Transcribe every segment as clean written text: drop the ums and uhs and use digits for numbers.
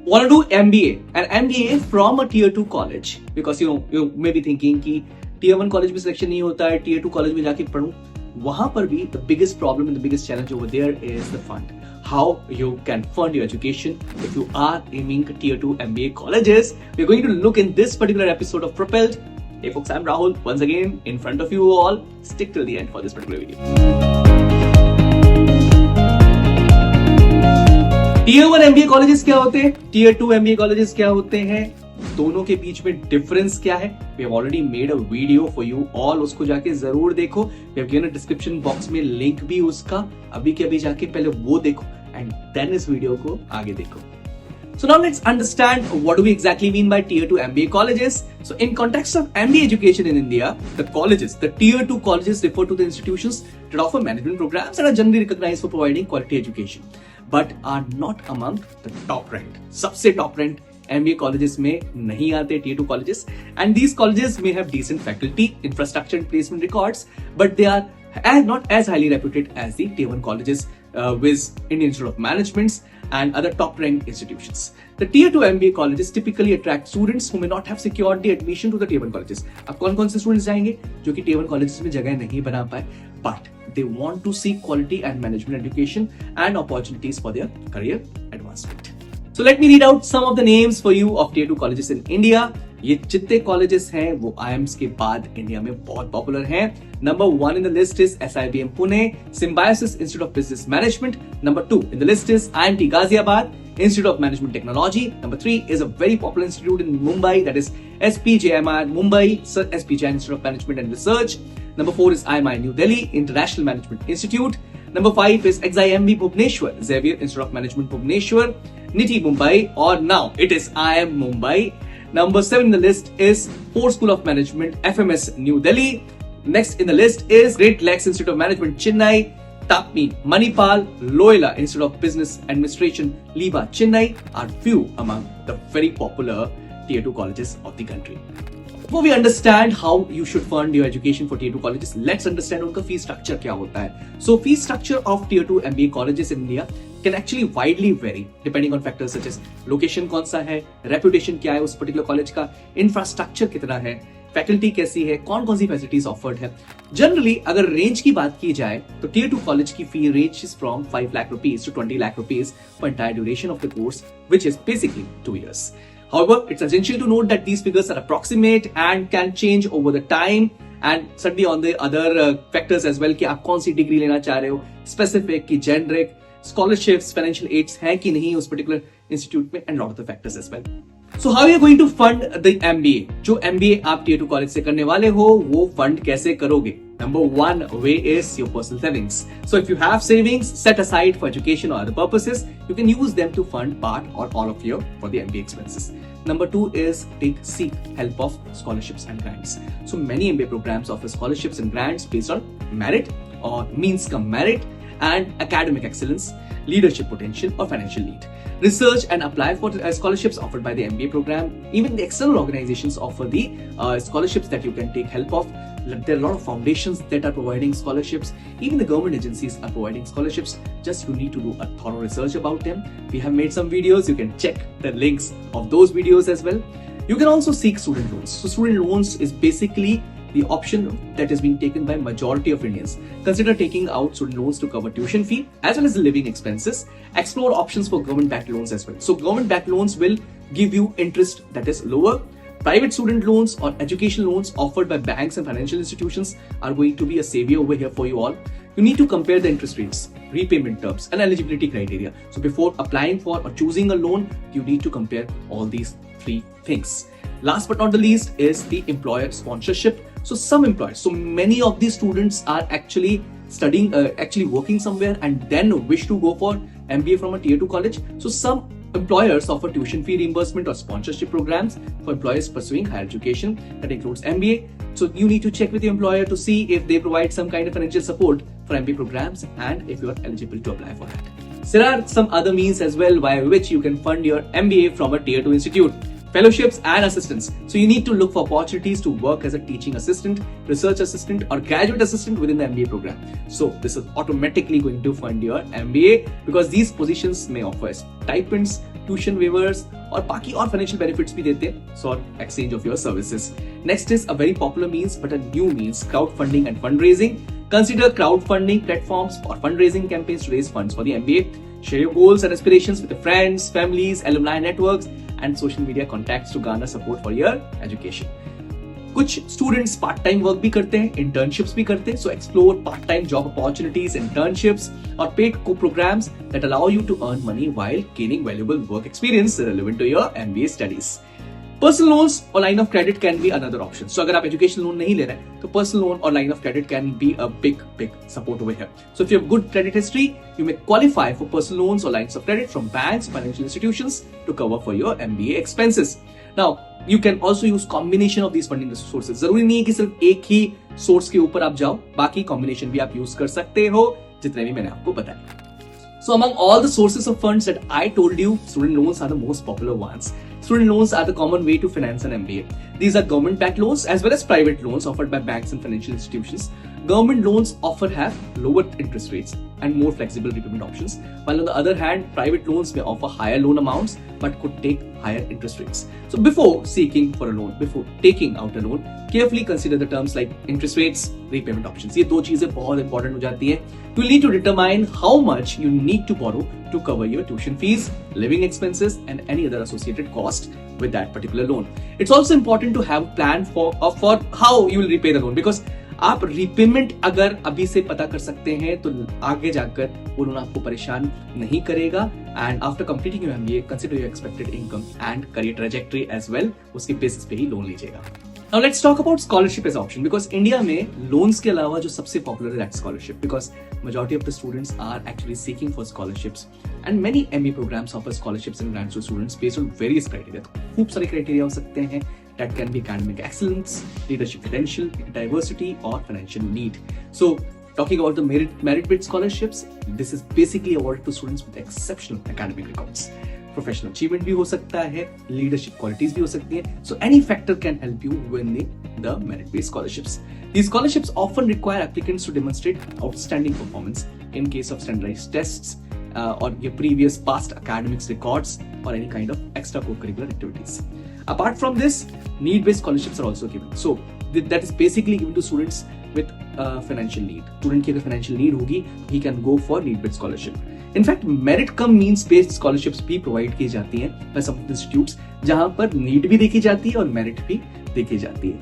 want to do MBA and MBA from a tier 2 college because you may be thinking कि tier 1 college में selection नहीं होता है, tier 2 college में जाके पढ़ूं. वहां पर भी the biggest problem and the biggest challenge over there is the fund. How you can fund your education if you are aiming tier 2 MBA colleges. We're going to look in this particular episode of Propelled. Hey folks, I'm Rahul once again in front of you all. Stick till the end for this particular video. Tier 1 MBA colleges क्या होते हैं? Tier 2 MBA colleges क्या होते हैं? दोनों के बीच में difference क्या है? We have already made a video for you all. उसको जाके जरूर देखो. We have given a description box में लिंक भी उसका. अभी के अभी जाके पहले वो देखो and then इस वीडियो को आगे देखो. So now let's understand what do we exactly mean by tier 2 MBA colleges. So in context of MBA education in India, the colleges, the tier 2 colleges refer to the institutions that offer management programs and are generally recognized for providing quality education, but are not among the top ranked. सबसे top ranked MBA colleges में नहीं आते tier 2 colleges, and these colleges may have decent faculty, infrastructure and placement records, but they are not as highly reputed as the tier 1 colleges with Indian Institute of Managements and other top ranked institutions. The tier 2 MBA colleges typically attract students who may not have secured the admission to the tier 1 colleges. अब कौन-कौन से students जाएंगे जो कि tier 1 colleges में जगह नहीं बना पाए, but they want to seek quality and management education and opportunities for their career advancement. So let me read out some of the names for you of tier 2 colleges in India. ये जितने colleges हैं वो IIMs के बाद India में बहुत popular हैं. Number 1 in the list is SIBM Pune, Symbiosis Institute of Business Management. Number 2 in the list is IMT Ghaziabad, Institute of Management Technology. Number 3 is a very popular institute in Mumbai, that is SPJIMR Mumbai, SPJI Institute of Management and Research. Number 4 is IMI New Delhi, International Management Institute. Number 5 is XIMB Bhubaneswar, Xavier Institute of Management Bhubaneswar, NITI Mumbai, or now it is IIM Mumbai. Number 7 in the list is Ford School of Management, FMS New Delhi. Next in the list is Great Lakes Institute of Management, Chennai, TAPMI Manipal, Loyola Institute of Business Administration, Liba, Chennai are few among the very popular tier 2 colleges of the country. Before we understand how you should fund your education for tier 2 colleges, let's understand उनका fee structure क्या होता है. So fee structure of tier 2 MBA colleges in India can actually widely vary depending on factors such as location कौन सा है, reputation क्या है उस particular college का, infrastructure कितना है, faculty कैसी है, कौन कौन सी facilities offered है. Generally अगर range की बात की जाए तो tier 2 college की fee ranges from 5 lakh rupees to 20 lakh rupees for entire duration of the course, which is basically 2 years. However, it's essential to note that these figures are approximate and can change over the time, and certainly on the other factors as well कि आप कौन सी degree लेना चाह रहे हो, specific की generic, scholarships, financial aids है कि नहीं उस particular institute में, and lot of the factors as well. So how are you going to fund the MBA? जो MBA आप tier 2 college से करने वाले हो वो fund कैसे करोगे? Number 1 way is your personal savings. So if you have savings set aside for education or other purposes, you can use them to fund part or all of your for the MBA expenses. Number 2 is seek help of scholarships and grants. So many MBA programs offer scholarships and grants based on merit or means cum merit and academic excellence, leadership potential or financial need. Research and apply for scholarships offered by the MBA program. Even the external organizations offer the scholarships that you can take help of. There are a lot of foundations that are providing scholarships. Even the government agencies are providing scholarships. Just you need to do a thorough research about them. We have made some videos. You can check the links of those videos as well. You can also seek student loans. So student loans is basically the option that is being taken by majority of Indians. Consider taking out student loans to cover tuition fee as well as the living expenses. Explore options for government-backed loans as well. So government-backed loans will give you interest that is lower. Private student loans or education loans offered by banks and financial institutions are going to be a savior over here for you all. You need to compare the interest rates, repayment terms, and eligibility criteria. So before applying for or choosing a loan, you need to compare all these 3 things. Last but not the least is the employer sponsorship. So some employers, so many of these students are actually studying, actually working somewhere and then wish to go for MBA from a tier 2 college. So some employers offer tuition fee reimbursement or sponsorship programs for employees pursuing higher education that includes MBA. So you need to check with your employer to see if they provide some kind of financial support for MBA programs and if you are eligible to apply for that. There are some other means as well by which you can fund your MBA from a tier 2 institute. Fellowships and assistants. So you need to look for opportunities to work as a teaching assistant, research assistant or graduate assistant within the MBA program. So this is automatically going to fund your MBA because these positions may offer stipends, tuition weavers और बाकी और financial benefits भी देते हैं for exchange of your services. Next is a very popular means but a new means crowd funding end fund raising. Consider crowdfunding platforms or fundraising campaigns to raise funds for the MBA. Share your goals and aspirations with your friends, families, alumni networks, and social media contacts to garner support for your education. कुछ students part time work भी करते हैं, internships भी करते हैं. So explore part time job opportunities, internships और paid co programs that allow you to earn money while gaining valuable work experience relevant to your MBA studies. Personal loans और line of credit can be another option. So अगर आप education loan नहीं ले रहे हैं तो personal loan और line of credit can be a big support over here. So if you have good credit history you may qualify for personal loans और lines of credit from banks, financial institutions to cover for your MBA expenses. Now you can also use combination of these funding sources. जरूरी नहीं है कि सिर्फ एक ही source के ऊपर आप जाओ, बाकी कॉम्बिनेशन भी आप यूज कर सकते हो जितने भी मैंने आपको बताया. So among all the sources of funds that I told you, student loans are the most popular ones. Student loans are the common way to finance an MBA. These are government-backed loans as well as private loans offered by banks and financial institutions. Government loans often have lower interest rates and more flexible repayment options, while on the other hand, private loans may offer higher loan amounts but could take higher interest rates. So before seeking for a loan, before taking out a loan, carefully consider the terms like interest rates, repayment options. ये दो चीजें बहुत important हो जाती हैं. You need to determine how much you need to borrow to cover your tuition fees, living expenses, and any other associated cost with that particular loan. It's also important to have a plan for how you will repay the loan, because आप repayment अगर अभी से पता कर सकते हैं तो आगे जाकर वो लोन आपको परेशान नहीं करेगा. And after completing your MBA consider your expected income and career trajectory as well. उसके बेसिस पे ही लोन लीजिएगा. Now let's talk about scholarship as option, because India में लोन्स के अलावा जो सबसे पॉपुलर है that's scholarship, because majority of the students are actually seeking for scholarships and many MBA programs offer scholarships and grants to students based on various criteria. खूब सारे criteria हो सकते हैं that can be academic excellence, leadership potential, diversity or financial need. So talking about the merit-based scholarships, this is basically awarded to students with exceptional academic records. Professional achievement भी हो सकता है, leadership qualities भी हो सकती हैं. So any factor can help you winning the merit-based scholarships. These scholarships often require applicants to demonstrate outstanding performance in case of standardized tests or your previous past academics records or any kind of extracurricular activities. Apart from this, need-based scholarships are also given. So that is basically given to students with financial need. Student की अगर financial need होगी, he can go for need-based scholarship. In fact merit come means based scholarships भी provide की जाती हैं bye सम institutes, जहां पर need भी देखी जाती है और मेरिट भी देखी जाती है.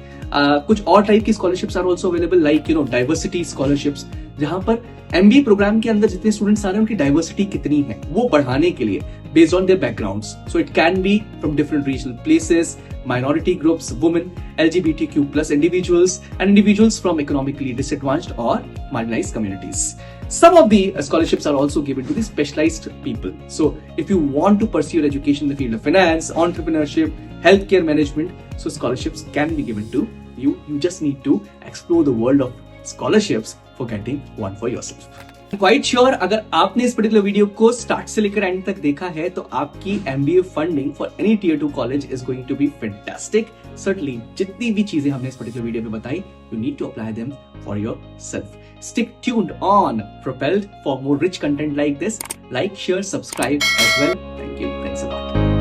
कुछ और टाइप की scholarships are also available, like diversity scholarships, जहां पर MBA प्रोग्राम के अंदर जितने स्टूडेंट्स आ रहे हैं उनकी डाइवर्सिटी कितनी है वो बढ़ाने के लिए based on their backgrounds. So it can be from different regional places, minority groups, women, LGBTQ+ individuals, and individuals from economically disadvantaged or marginalized communities. Some of the scholarships are also given to the specialized people. So if you want to pursue your education in the field of finance, entrepreneurship, healthcare management, so scholarships can be given to you. You just need to explore the world of scholarships for getting one for yourself. Quite sure अगर आपने इस particular video को start से लेकर and तक देखा है तो आपकी MBA funding for any Tier 2 college is going to be fantastic. Certainly जितनी भी चीजें हमने इस पर्टिकुलर वीडियो में बताई, you need to apply them for yourself. Stick tuned on Propelled for more rich content like this. Like, share, subscribe as well. Thank you. Thanks a lot.